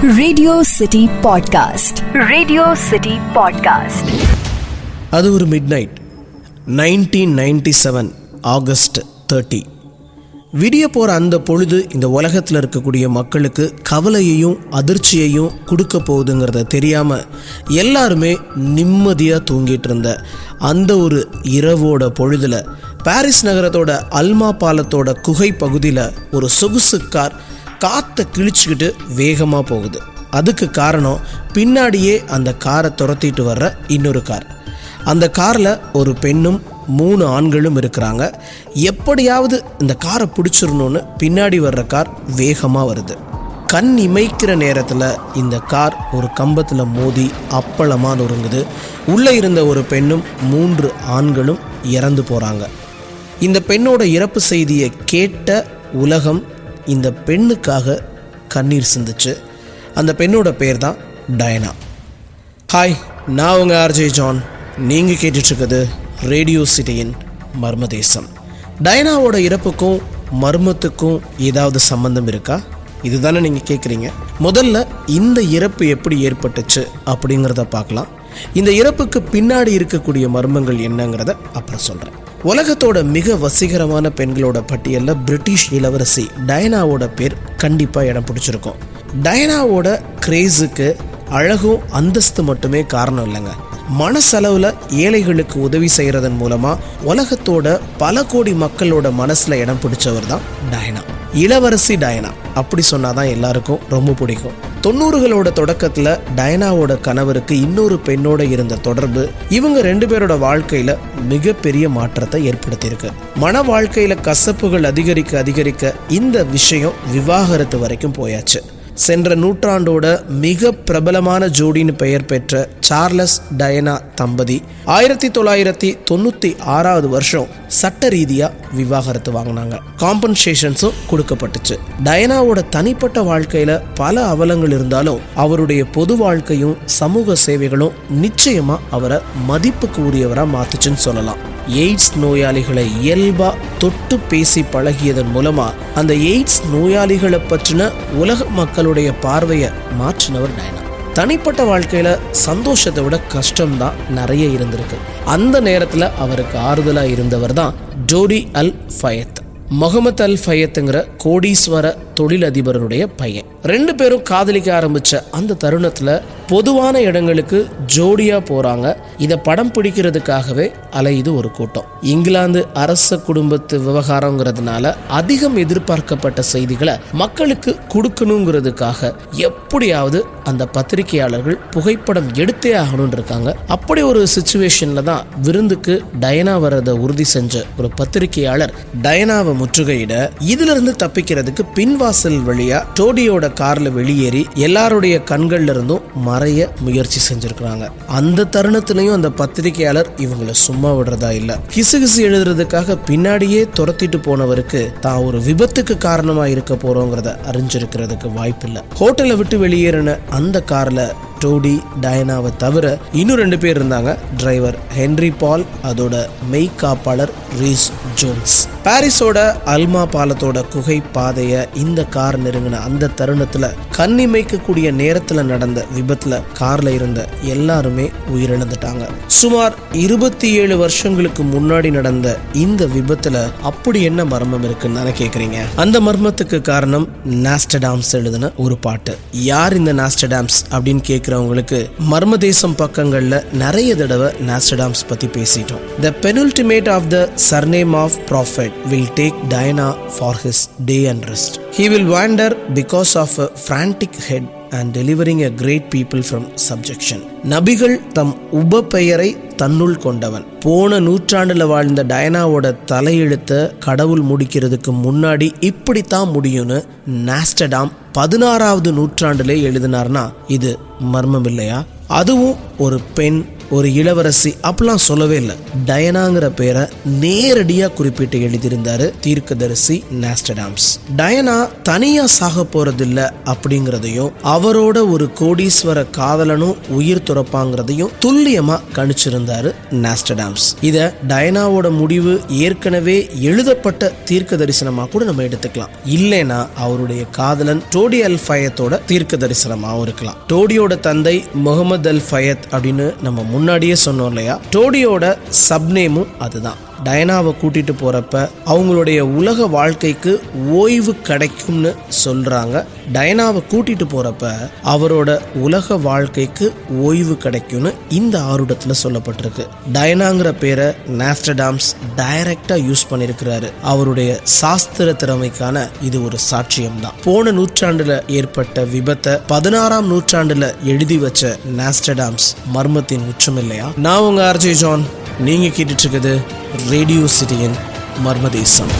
Radio city podcast. Radio city podcast. அது ஒரு mid night 1997 August 30. விடிய போகிற அந்த பொழுது இந்த உலகத்தில் இருக்கக்கூடிய மக்களுக்கு கவலையையும் அதிர்ச்சியையும் கொடுக்க போகுதுங்கிறத தெரியாமல் எல்லாருமே நிம்மதியாக தூங்கிட்டு இருந்த அந்த ஒரு இரவோட பொழுதில் பாரிஸ் நகரத்தோட அல்மா பாலத்தோட குகை பகுதியில் ஒரு சொகுசு கார் காற்றை கிழிச்சுக்கிட்டு வேகமாக போகுது. அதுக்கு காரணம் பின்னாடியே அந்த காரை துரத்திட்டு வர்ற இன்னொரு கார். அந்த காரில் ஒரு பெண்ணும் 3 ஆண்களும் இருக்கிறாங்க. எப்படியாவது இந்த காரை பிடிச்சிடணும்னு பின்னாடி வர்ற கார் வேகமாக வருது. கண் இமைக்கிற நேரத்தில் இந்த கார் ஒரு கம்பத்தில் மோதி அப்பளமாக நொறுங்குது. உள்ளே இருந்த ஒரு பெண்ணும் 3 ஆண்களும் இறந்து போகிறாங்க. இந்த பெண்ணோட இறப்பு செய்தியை கேட்ட உலகம் இந்த பெண்ணுக்காக கண்ணீர் சிந்துச்சு. அந்த பெண்ணோட பேர் தான் டயனா. ஹாய், நான் உங்கள் ஆர்ஜே ஜான். நீங்கள் கேட்டுட்ருக்குது ரேடியோ சிட்டியின் மர்மதேசம். டயனாவோட இறப்புக்கும் மர்மத்துக்கும் ஏதாவது சம்பந்தம் இருக்கா? இதுதானே நீங்கள் கேட்குறீங்க. முதல்ல இந்த இறப்பு எப்படி ஏற்பட்டுச்சு அப்படிங்கிறத பார்க்கலாம். இந்த இறப்புக்கு பின்னாடி இருக்கக்கூடிய மர்மங்கள் என்னங்கிறத அப்புறம் சொல்கிறேன். உலகத்தோட மிக வசீகரமான பெண்களோட பட்டியலில் பிரிட்டிஷ் இளவரசி டயனாவோட பேர் கண்டிப்பாக இடம் பிடிச்சிருக்கும். டயனாவோட கிரேஸுக்கு அழகும் அந்தஸ்து மட்டுமே காரணம் இல்லைங்க. மனசளவில் ஏழைகளுக்கு உதவி செய்கிறதன் மூலமாக உலகத்தோட பல கோடி மக்களோட மனசில் இடம் பிடிச்சவர் தான் டயனா. இளவரசி டயனா அப்படி சொன்னாதான் எல்லாருக்கும் ரொம்ப பிடிக்கும். 90களோட தொடக்கத்தில் டயனாவோட கணவருக்கு இன்னொரு பெண்ணோட இருந்த தொடர்பு இவங்க 2 பேரோட வாழ்க்கையில மிகப்பெரிய மாற்றத்தை ஏற்படுத்தியிருக்கு. மன வாழ்க்கையில கசப்புகள் அதிகரிக்க இந்த விஷயம் விவாகரத்து வரைக்கும் போயாச்சு. சென்ற நூற்றாண்டோட மிக பிரபலமான ஜோடின்னு பெயர் பெற்ற சார்லஸ் டயனா தம்பதி 1996 வருஷம் சட்ட ரீதியாக விவாகரத்து வாங்கினாங்க. காம்பன்சேஷன்ஸும் கொடுக்கப்பட்டுச்சு. டயனாவோட தனிப்பட்ட வாழ்க்கையில் பல அவலங்கள் இருந்தாலும் அவருடைய பொது வாழ்க்கையும் சமூக சேவைகளும் நிச்சயமாக அவரை மதிப்புக்கு உரியவராக மாத்துச்சுன்னு சொல்லலாம். எய்ட்ஸ் நோயாளிகளை இயல்பா தொட்டு பேசி பழகியதன் மூலமா அந்த எய்ட்ஸ் நோயாளிகளை பற்றின உலக மக்களுடைய பார்வையை மாற்றினவர் டயனா. தனிப்பட்ட வாழ்க்கையில சந்தோஷத்தை விட கஷ்டம்தான் நிறைய இருந்திருக்கு. அந்த நேரத்தில் அவருக்கு ஆறுதலா இருந்தவர் தான் ஜோடி அல் ஃபயத். முகமது அல் ஃபயத்துங்கிற கோடீஸ்வர தொழிலதிபருடைய பையன். 2 பேரும் காதலிக்க ஆரம்பிச்ச அந்த தருணத்துல பொதுவான இடங்களுக்கு ஜோடியா போறாங்க. இதை படம் பிடிக்கிறதுக்காகவே அலையுது ஒரு கூட்டம். இங்கிலாந்து அரச குடும்பத்து விவகாரங்கிறதுனால அதிகம் எதிர்பார்க்கப்பட்ட செய்திகளை மக்களுக்கு கொடுக்கணுங்கிறதுக்காக எப்படியாவது அந்த பத்திரிகையாளர்கள் புகைப்படம் எடுத்தே ஆகணும்னு இருக்காங்க. அப்படி ஒரு சிச்சுவேஷன்ல தான் விருந்துக்கு டயனா வரதை உறுதி செஞ்ச ஒரு பத்திரிகையாளர் டயனாவை முற்றுகையிட இதுல இருந்து தப்பிக்கிறதுக்கு பின்வாசல் வழியா டோடியோட கார்ல வெளியேறி எல்லாருடைய கண்கள்ல இருந்தும் மறைய முயற்சி செஞ்சிருக்கிறாங்க. அந்த தருணத்திலையும் அந்த பத்திரிகையாளர் இவங்களை சும்மா விடுறதா இல்ல. கிசுகிசு எழுதுறதுக்காக பின்னாடியே துரத்திட்டு போனவருக்கு தான் ஒரு விபத்துக்கு காரணமா இருக்க போறோங்கிறத அறிஞ்சிருக்கிறதுக்கு வாய்ப்பு இல்லை. ஹோட்டலை விட்டு வெளியேறின அந்த கார்ல டோடி டயனாவை தவிர இன்னும் 2 பேர் இருந்தாங்க. டிரைவர் ஹென்ரி பால், அதோட மெய் காப்பாளர் ரீஸ் ஜோன்ஸ். பாரிஸோட அல்மா பாலத்தோட குகை பாதைய இந்த கார் நெருங்கின அந்த தருணத்துல கண்ணிமைக்கக்கூடிய நேரத்துல நடந்த விபத்துல கார்ல இருந்த எல்லாருமே உயிரிழந்துட்டாங்க. சுமார் 27 வருஷங்களுக்கு முன்னாடி நடந்த இந்த விபத்துல அப்படி என்ன மர்மம் இருக்குன்னு கேக்குறீங்க. அந்த மர்மத்துக்கு காரணம் நாஸ்டடாம்ஸ் எழுதின ஒரு பாட்டு. யார் இந்த நாஸ்டடாம்ஸ் அப்படின்னு கேட்கிறவங்களுக்கு மர்மதேசம் பக்கங்கள்ல நிறைய தடவை நாஸ்டடாம்ஸ் பத்தி பேசிட்டோம். The penultimate of the surname of prophet will take Diana for his day and rest. He will wander because of a frantic head and delivering a great people from subjection. நபிகள் தம் உப பெயரை தன்னுள் கொண்டவன். போன நூற்றாண்டுல வாழ்ந்த டயனாவோட தலையெழுத்த கடவுள் முடிக்கிறதுக்கு முன்னாடி இப்படித்தான் முடியும்னு நாஸ்டடாம் 16வது நூற்றாண்டுலே எழுதினார்னா இது மர்மம் இல்லையா? அதுவும் ஒரு பெண் ஒரு இளவரசி அப்படிலாம் சொல்லவே இல்லை. டயனாங்கிற பேரை நேரடியா குறிப்பிட்டு எழுதியிருந்தாரு தீர்க்கதரிசி நாஸ்டடாம்ஸ். டயனா தனியா சாக போறதில்ல அப்படிங்கிறதையும் அவரோட ஒரு கோடீஸ்வர காதலனும் உயிர் துறப்பாங்கிறதையும் துல்லியமா கணிச்சிருந்தாரு நாஸ்டடாம்ஸ். இத டயனாவோட முடிவு ஏற்கனவே எழுதப்பட்ட தீர்க்க தரிசனமா கூட நம்ம எடுத்துக்கலாம். இல்லைன்னா அவருடைய காதலன் டோடி அல் ஃபயத்தோட தீர்க்க தரிசனமாவும் இருக்கலாம். டோடியோட தந்தை முகமது அல் ஃபயத் அப்படின்னு நம்ம முன்னாடியே சொன்னோம் இல்லையா, டோடியோட சப்நேமும் அதுதான். டயனாவை கூட்டிட்டு போறப்ப அவங்களுடைய உலக வாழ்க்கைக்கு ஓய்வு கிடைக்கும்னு சொல்றாங்க. டயனாவை கூட்டிட்டு போறப்ப அவரோட உலக வாழ்க்கைக்கு ஓய்வு கிடைக்கும்னு இந்த ஆருடத்துல சொல்லப்பட்டிருக்கு. டயனாங்கிற பேரை நாஸ்டடாம்ஸ் டைரக்டா யூஸ் பண்ணிருக்கிறாரு. அவருடைய சாஸ்திர திறமைக்கான இது ஒரு சாட்சியம் தான். போன நூற்றாண்டுல ஏற்பட்ட விபத்தை 16ஆம் நூற்றாண்டுல எழுதி வச்ச நாஸ்டடாம்ஸ் மர்மத்தின் உச்சம் இல்லையா? நான் உங்க ஆர்ஜே ஜான். நீங்க கேட்டுட்டு இருக்குது ரேடியோ சிட்டியின் மர்மதேசம்.